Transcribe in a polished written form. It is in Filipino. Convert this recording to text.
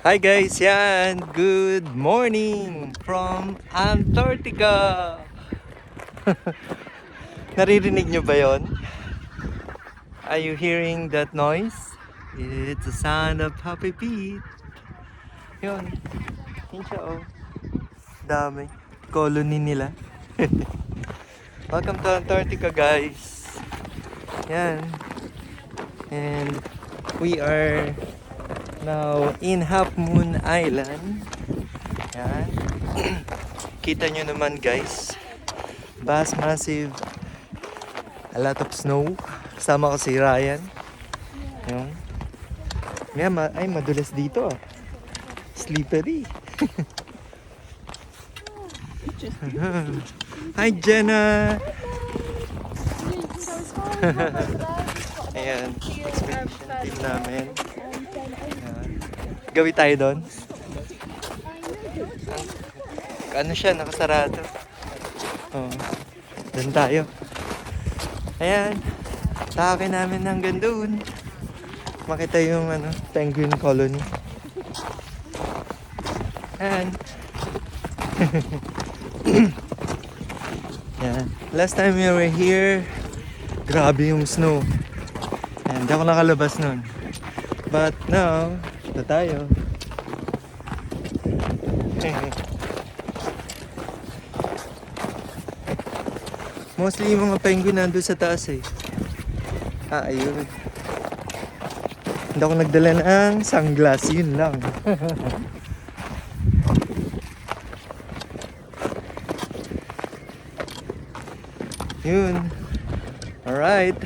Hi guys, yan. Good morning from Antarctica. Naririnig nyo ba yon? Are you hearing that noise? It's the sound of Happy Pete. Yun. Yun siya oh. Dami. Colony nila. Welcome to Antarctica guys. Yan. And we are now in Half Moon Island. Yan. Kita nyo naman guys. Vast, massive. A lot of snow. Kasama ko si Ryan. Yan. Ay, madulas dito ah. Slippery. Hi Jenna! Ayan, expedition team namin. Ayan. Gawi tayo doon. Ano siya, nakasarado. Oh, doon tayo. Ayan, takin namin hanggang doon. Makita yung penguin colony. Ayan. Ayan. Last time we were here, grabe yung snow. Ayan, di ako nakalabas nun. But now, ito tayo. Mostly yung mga penguin nandun sa taas eh. Ayun. Hindi ako nagdala ng sunglass, yun lang. Yun. Alright.